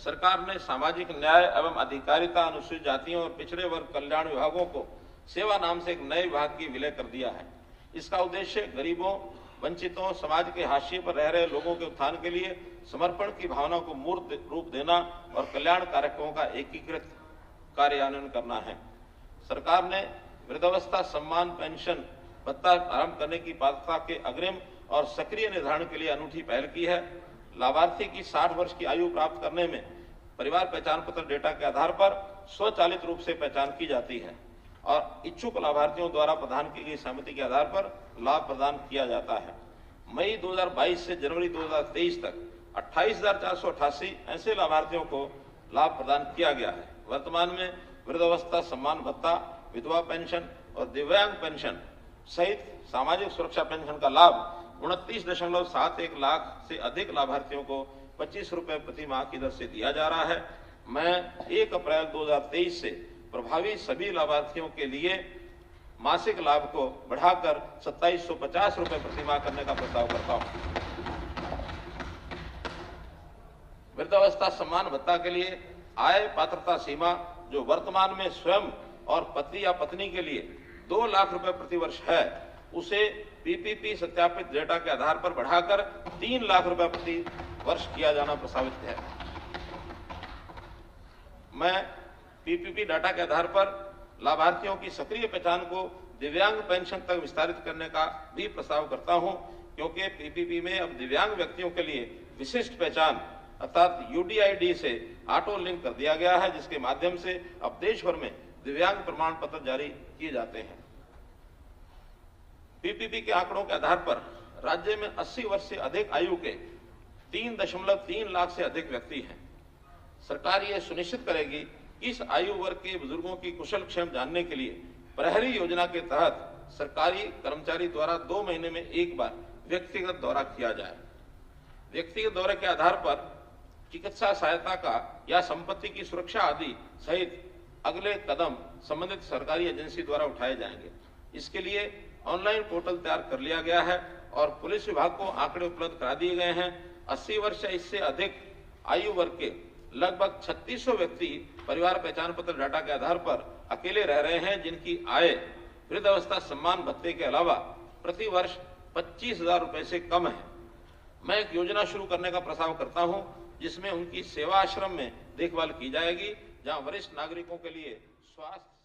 सरकार ने सामाजिक न्याय एवं अधिकारिता, अनुसूचित जातियों और पिछड़े वर्ग कल्याण विभागों को सेवा नाम से एक नए विभाग की विलय कर दिया है। इसका उद्देश्य गरीबों, वंचितों, समाज के हाशिए पर रह रहे लोगों के उत्थान के लिए समर्पण की भावना को मूर्त रूप देना और कल्याण कार्यक्रमों का एकीकृत कार्यान्वयन करना है। सरकार ने वृद्धावस्था सम्मान पेंशन भत्ता आरंभ करने की पात्रता के अग्रिम और सक्रिय निर्धारण के लिए अनूठी पहल की है। लाभार्थी की 60 वर्ष की आयु प्राप्त करने में परिवार पहचान पत्र डेटा के आधार पर स्वचालित रूप से पहचान की जाती है और इच्छुक लाभार्थियों द्वारा प्रदान की गई सहमति के आधार पर लाभ प्रदान किया जाता है। मई 2022 से जनवरी 2023 तक 28,488 ऐसे लाभार्थियों को लाभ प्रदान किया गया है। वर्तमान में वृद्धावस्था सम्मान भत्ता, विधवा पेंशन और दिव्यांग पेंशन सहित सामाजिक सुरक्षा पेंशन का लाभ 29.71 लाख से अधिक लाभार्थियों को 25 रुपए प्रति माह की दर से दिया जा रहा है। मैं 1 अप्रैल 2023 से प्रभावी सभी लाभार्थियों के लिए मासिक लाभ को बढ़ाकर 2750 रुपए प्रति माह करने का प्रस्ताव करता हूं। वृद्धावस्था सम्मान भत्ता के लिए आय पात्रता सीमा जो वर्तमान में स्वयं और पति या पत्नी के लिए 2 लाख रुपए प्रति वर्ष है, उसे पीपीपी सत्यापित डेटा के आधार पर बढ़ाकर 3 लाख रुपए प्रति वर्ष किया जाना प्रस्तावित है। मैं पीपीपी डाटा के आधार पर लाभार्थियों की सक्रिय पहचान को दिव्यांग पेंशन तक विस्तारित करने का भी प्रस्ताव करता हूं, क्योंकि पीपीपी में अब दिव्यांग व्यक्तियों के लिए विशिष्ट पहचान अर्थात यूडीआईडी से ऑटो लिंक कर दिया गया है, जिसके माध्यम से अब देश भर में दिव्यांग प्रमाण पत्र जारी किए जाते हैं। पीपीपी के आंकड़ों के आधार पर राज्य में 80 वर्ष से अधिक आयु के 3.3 लाख से अधिक व्यक्ति हैं। सरकार यह सुनिश्चित करेगी कि इस आयु वर्ग के बुजुर्गों की कुशल क्षेम जानने के लिए प्रहरी योजना के तहत सरकारी कर्मचारी द्वारा 2 महीने में एक बार व्यक्तिगत दौरा किया जाए। व्यक्तिगत दौरे के आधार पर चिकित्सा सहायता का या संपत्ति की सुरक्षा आदि सहित अगले कदम संबंधित सरकारी एजेंसी द्वारा उठाए जाएंगे। इसके लिए ऑनलाइन पोर्टल तैयार कर लिया गया है और पुलिस विभाग को आंकड़े उपलब्ध करा दिए गए हैं। 80 वर्ष या इससे अधिक आयु वर्ग के लगभग 3600 व्यक्ति परिवार पहचान पत्र डाटा के आधार पर अकेले रह रहे हैं, जिनकी आय वृद्धावस्था सम्मान भत्ते के अलावा प्रति वर्ष 25,000 रुपए से कम है। मैं एक योजना शुरू करने का प्रस्ताव करता हूं, जिसमें उनकी सेवा आश्रम में देखभाल की जाएगी, जहां वरिष्ठ नागरिकों के लिए स्वास्थ्य